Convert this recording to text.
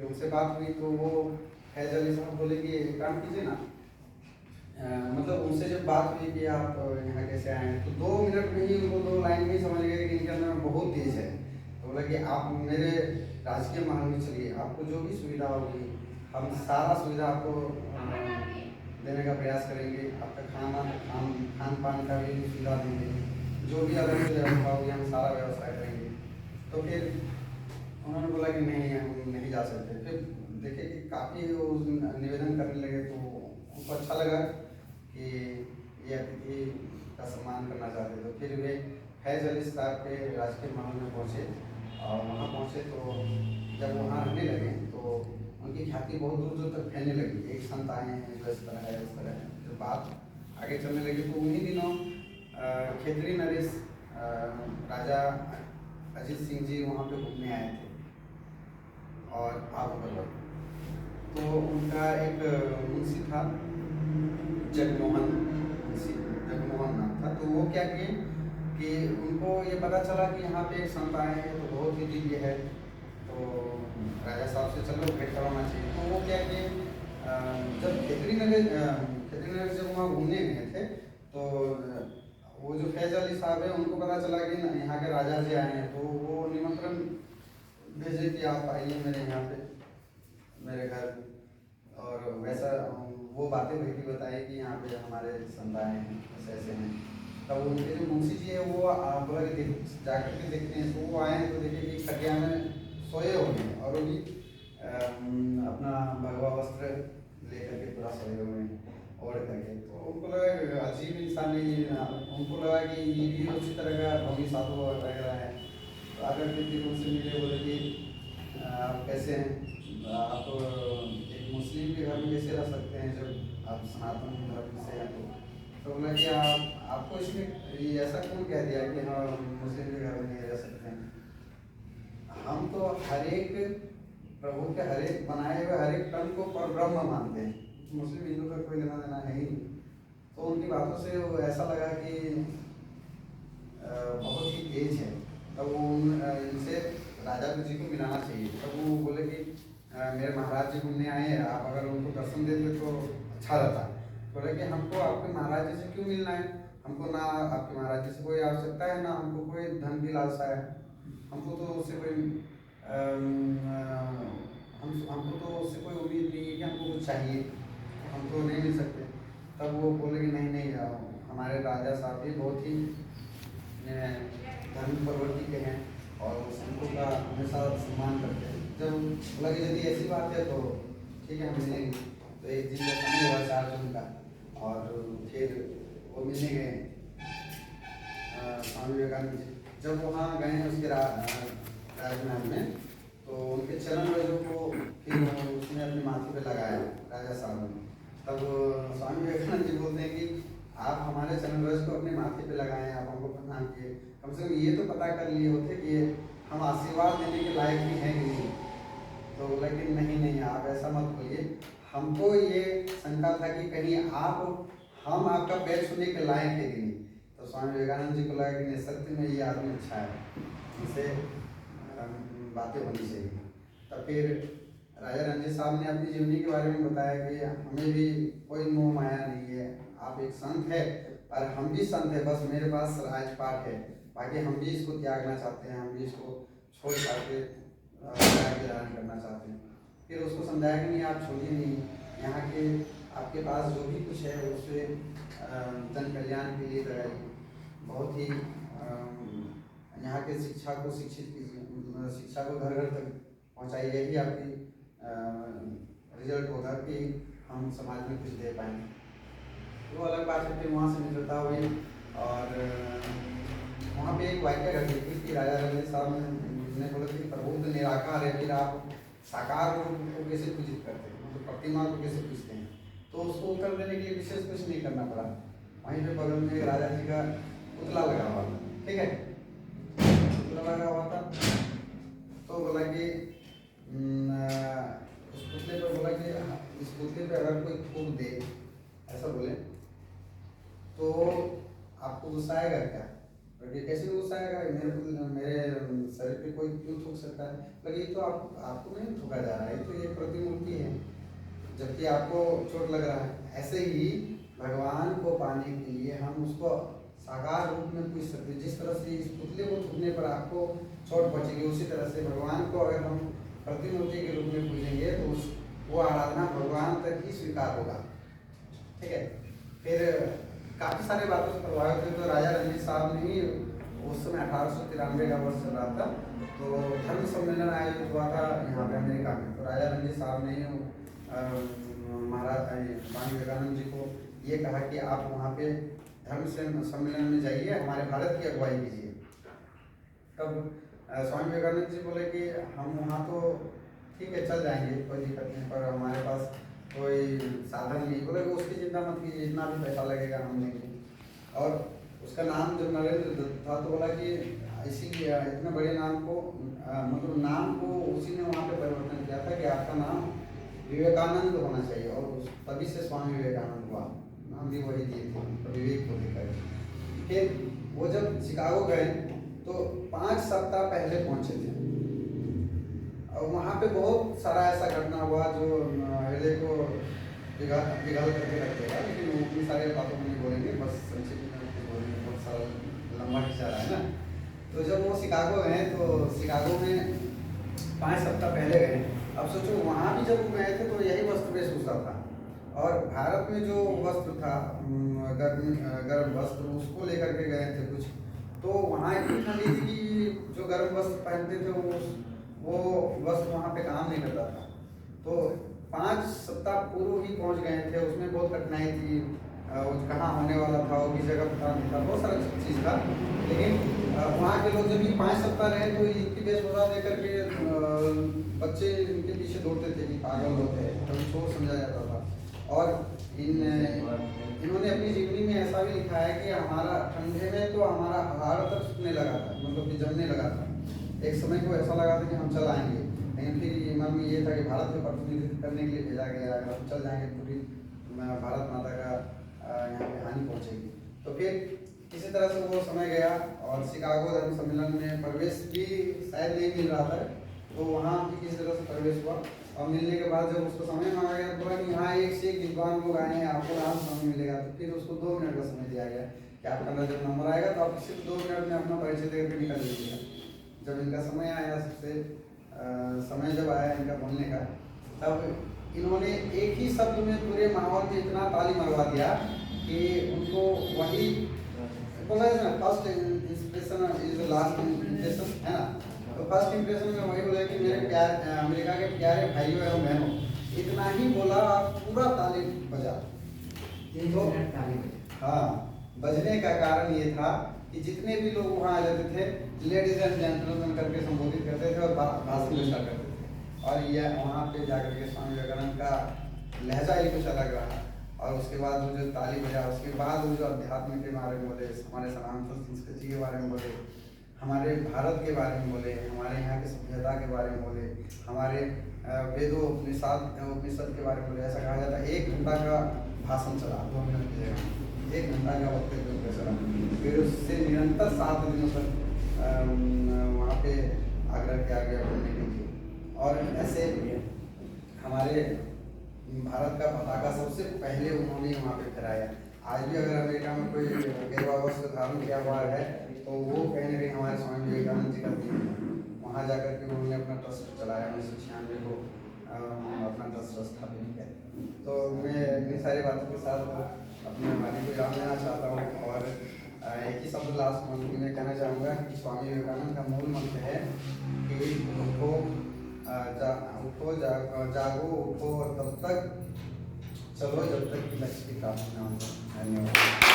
उनसे बात हुई तो वो फैज अली साहब बोले कि एक काम कीजिए ना, मतलब उनसे जब बात हुई कि आप यहाँ कैसे आए हैं, तो 2 मिनट में ही उनको 2 लाइन में ही समझ गए कि इनके अंदर बहुत तेज है। तो बोला कि आप मेरे राजकीय महल में चलिए, आपको जो भी सुविधा होगी हम सारा सुविधा आपको देने का प्रयास करेंगे। आपका खान पान का भी सुविधा देंगे, जो भी अलग से व्यवस्था होगी हम सारा व्यवस्था करेंगे। तो फिर उन्होंने बोला कि नहीं, हम नहीं जा सकते। फिर देखे कि काफ़ी वो निवेदन करने लगे, तो उनको अच्छा लगा कि ये अतिथि का सम्मान करना चाहते। तो फिर वे फैज अली साहब के राजकीय महल में पहुँचे, और वहाँ पहुँचे तो जब वहाँ रहने लगे तो उनकी ख्याति बहुत दूर दूर तक फैलने लगी। एक संत आए हैं जो इस तरह है, उस तरह है। जब बात आगे चलने लगी तो उन्हीं दिनों खेतरी नरेश राजा अजीत सिंह जी वहाँ पे घूमने आए थे, और आप तो उनका एक मुंशी था, जगमोहन मुंशी, जगमोहन नाम था। तो वो क्या किए कि उनको ये पता चला कि यहाँ पे एक संत आए हैं तो बहुत ही दिव्य है, तो राजा साहब से चलो भेंट करवाना चाहिए। तो वो क्या किए, जब खेतरी नगर जब वहाँ घूमने गए थे तो वो जो फैज अली साहब है उनको पता चला कि यहाँ के राजा जी आए हैं, तो वो निमंत्रण भेजे कि आप आइए मेरे यहाँ पे, मेरे घर। और वैसा वो बातें बेटी बताई कि यहाँ पे हमारे संत आए हैं, ऐसे ऐसे हैं। तब उनके जो मुंशी जी है वो बोला कि जाकर के देखते हैं। तो वो आए तो देखे कि खटिया में सोए हुए हैं, और वो भी अपना भगवा वस्त्र लेकर के पूरा सोए हुए हैं ओढ़ करके। तो उनको लगा कि अजीब इंसान है, उनको लगा कि ये भी उसी तरह का भोगी साधु वगैरह है। तो आकर के फिर उनसे मिले, बोले कि आप कैसे हैं, आप एक मुस्लिम के घर में कैसे रह सकते हैं जब आप सनातन धर्म से हैं। तो बोला कि आपको इसमें ये ऐसा क्यों कह दिया कि हाँ मुस्लिम के घर में नहीं रह सकते हैं। हम तो हर एक प्रभु के हर एक बनाए हुए हर एक तन को पर ब्रह्म मानते हैं, मुस्लिम हिंदू का कोई लेना देना है ही नहीं। तो उनकी बातों से वो ऐसा लगा कि बहुत ही तेज है। तब वो इनसे राजा जी को मिलाना चाहिए। तब वो बोले कि मेरे महाराज जी घूमने आए हैं, आप अगर उनको दर्शन देते तो अच्छा रहता। बोले कि हमको आपके महाराज जी से क्यों मिलना है, हमको ना आपके महाराज जी से कोई आवश्यकता है, ना हमको कोई धन की लालसा है। हमको तो उससे कोई हमको तो उससे कोई उम्मीद नहीं है कि हमको कुछ चाहिए, हम तो नहीं मिल सकते। तब वो बोले कि नहीं नहीं, हमारे राजा साहब भी बहुत ही धर्म प्रवृत्ति के हैं और संतों का हमेशा सम्मान करते हैं। जब बोला कि यदि ऐसी बात है तो ठीक है, हम मिलेंगे। तो एक दिन का समय हुआ 4 जून का, और फिर वो मिलने गए स्वामी विवेकानंद जी। जब वहाँ गए उसके राजमहल में, तो उनके चरण रजों को फिर उसने अपने माथे पे लगाया राजा साहब ने। तब स्वामी विवेकानंद जी बोलते हैं कि आप हमारे चरण रज को अपने माथे पे लगाए, आप हमको प्रणाम किए, कम से कम ये तो पता कर लिए होते कि हम आशीर्वाद देने के लायक भी हैं कि नहीं। तो लेकिन नहीं नहीं, आप ऐसा मत बोलिए, हमको ये शंका था कि कहीं हम आपका पैर छूने के लायक है कि नहीं। तो स्वामी विवेकानंद जी को लगा कि सत्य में ये आदमी अच्छा है, इसे बातें होनी चाहिए। तब फिर राजा रणजीत साहब ने अपनी जीवनी के बारे में बताया कि हमें भी कोई मोह माया नहीं है, आप एक संत है और हम भी संत है, बस मेरे पास राजपाट है, बाकी हम भी इसको त्यागना चाहते हैं, हम भी इसको छोड़ छाड़ के आगे धारण करना चाहते हैं। फिर उसको समझाया कि नहीं, आप छोड़िए नहीं, यहाँ के आपके पास जो भी कुछ है उससे जन कल्याण के लिए लगाइए। बहुत ही यहाँ के शिक्षा को शिक्षित कीजिए, शिक्षा को घर घर तक पहुँचाइए, यही आपकी रिजल्ट होगा कि हम समाज में कुछ दे पाएंगे। वो अलग बात है। फिर वहाँ से मित्रता हुई, और वहाँ पे एक वाक्य घटी थी कि राजा रणजीत साहब ने बोला कि प्रभु तो निराकार है, फिर आप साकार रूप को कैसे पूजित करते हैं, मतलब प्रतिमा को कैसे पूजते हैं। तो उसको उत्तर देने के लिए विशेष कुछ नहीं करना पड़ा। वहीं पे बगल में राजा जी का पुतला लगा हुआ था, ठीक है, पुतला लगा हुआ था। तो बोला कि उस पुतले पर बोला कि इस पुतले पे अगर कोई थूक दे, ऐसा बोले, तो आपको गुस्सा आएगा क्या? और ये कैसे गुस्सा आएगा, मेरे शरीर पे कोई क्यों थूक सकता सकता है, लेकिन ये तो आपको नहीं ठोका जा रहा है, ये तो एक प्रतिमूर्ति है, जबकि आपको चोट लग रहा है। ऐसे ही भगवान को पाने के लिए हम उसको साकार रूप में पूज सकते हैं। जिस तरह से इस पुतले को थूकने पर आपको चोट पहुँचेगी, उसी तरह से भगवान को अगर हम प्रतिमूर्ति के रूप में पूजेंगे तो वो आराधना भगवान तक ही स्वीकार होगा। ठीक है। फिर काफ़ी सारे बातों से प्रभावित हुए तो राजा रणजीत साहब ने ही उस समय 1893 का वर्ष चल रहा था, तो धर्म सम्मेलन आयोजित हुआ था यहाँ पे अमेरिका में। तो राजा रणजीत साहब ने महाराज स्वामी विवेकानंद जी को ये कहा कि आप वहाँ पे धर्म सम्मेलन में जाइए, हमारे भारत की अगुवाई कीजिए। तब स्वामी विवेकानंद जी बोले कि हम वहाँ तो ठीक है चल जाएंगे, कोई दिक्कत नहीं, पर हमारे पास कोई साधन नहीं। बोले कि उसकी चिंता मत कीजिए, इतना भी पैसा लगेगा हम देंगे। और उसका नाम जब नरेंद्र दत्त था तो बोला कि इसीलिए इतने बड़े नाम को मतलब नाम को उसी ने वहाँ पे परिवर्तन किया था कि आपका नाम विवेकानंद होना चाहिए, और तभी से स्वामी विवेकानंद हुआ। नाम भी वही दिए थे, तो विवेक को लेकर। फिर वो जब शिकागो गए तो 5 सप्ताह पहले पहुँचे थे, और वहाँ पे बहुत सारा ऐसा घटना हुआ जो हृदय को पिघल करके रख देगा, लेकिन वो उतनी सारी बातों को नहीं बोलेंगे, बस संक्षिप्त में बोलेंगे, बहुत सारा लंबा खिंचा रहा है ना। तो जब वो शिकागो गए तो शिकागो में 5 सप्ताह पहले गए। अब सोचो वहाँ भी जब वो गए थे तो यही वस्त्र वेशभूषा था, और भारत में जो वस्त्र था गर्म वस्त्र, उसको लेकर के गए थे कुछ। तो वहाँ इतनी ठंडी थी कि जो गर्म वस्त्र पहनते थे वो वस्त्र वहाँ पे काम नहीं करता था। तो 5 सप्ताह पूर्व ही पहुँच गए थे, उसमें बहुत कठिनाई थी, कहाँ होने वाला था, वो भी जगह पता नहीं था, बहुत सारा चीज़ था। लेकिन वहाँ के लोग जब 5 सप्ताह रहे तो इनकी वेशभूषा देख करके बच्चे इनके पीछे दौड़ते थे कि पागल होते हैं, कभी सोच समझा जाता था। और इन्होंने अपनी जीवनी में ऐसा भी लिखा है कि हमारा ठंडे में तो हमारा हाड़ तक सूखने लगा था, मतलब कि जमने लगा था। एक समय को ऐसा लगा था कि हम चल आएंगे, लेकिन फिर मन में ये था कि भारत में प्रतिनिधित्व करने के लिए भेजा गया है, हम चल जाएंगे, पूरी भारत माता का यहाँ पे हानि पहुँचेगी। तो फिर किसी तरह से वो समय गया, और शिकागो धर्म सम्मेलन में प्रवेश भी शायद नहीं मिल रहा था, तो वहाँ भी किसी तरह से प्रवेश हुआ। और मिलने के बाद जब उसको समय मांगा गया तो बोला कि यहाँ एक से एक विद्वान लोग आए हैं, आपको आराम समय मिलेगा। तो फिर उसको 2 मिनट का समय दिया गया कि आपका जब नंबर आएगा तो आप सिर्फ 2 मिनट में अपना परिचय देकर निकल लीजिएगा। जब इनका समय आया, सबसे समय जब आया इनका बोलने का, तब इन्होंने एक ही शब्द में पूरे माहौल में इतना ताली मरवा दिया कि उनको वही बोला है ना, first impression is last impression, है ना। तो फर्स्ट इंप्रेशन में वही बोला कि मेरे अमेरिका के प्यारे भाइयों एवं बहनों, इतना ही बोला, पूरा ताली बजा। तो हाँ, बजने का कारण ये था कि जितने भी लोग वहाँ आ जाते थे, लेडीज एंड जेंटलमैन करके संबोधित करते थे और भाषण स्टार्ट करते थे। और यह वहाँ पे जाकर के स्वामी विवेकानंद का लहजा ही कुछ अलग रहा। और उसके बाद वो जो ताली बजा, उसके बाद वो जो अध्यात्म के बारे में बोले, हमारे सनातन संस्कृति के बारे में बोले, हमारे भारत के बारे में बोले, हमारे यहाँ की सभ्यता के बारे में बोले, हमारे वेदों उपनिषद के बारे में बोले। ऐसा कहा जाता है 1 घंटा का भाषण चला, 2 मिनट की जगह 1 घंटा का वक्तव्य चला। फिर उससे निरंतर 7 दिनों तक वहाँ पे आग्रह किया गया बोलने के लिए। और ऐसे हमारे भारत का पताका सबसे पहले उन्होंने वहाँ पे फहराया। आज भी अगर अमेरिका में कोई गेरुआ वस्त्र धारण किया हुआ है तो वो कहीं ना कहीं हमारे स्वामी विवेकानंद जी का दिन है। वहाँ जाकर के उन्होंने अपना ट्रस्ट चलाया, 1996 को अपना ट्रस्ट स्थापित किया। तो मैं इतनी सारी बातों के साथ अपने वाणी को जान लेना चाहता हूँ। और एक ही शब्द लास्ट मंत्र में कहना चाहूँगा कि स्वामी विवेकानंद का मूल मंत्र है कि उठो जागो उठो और तब तक चलो जब तक कि लक्ष्य की प्राप्ति न हो। धन्यवाद।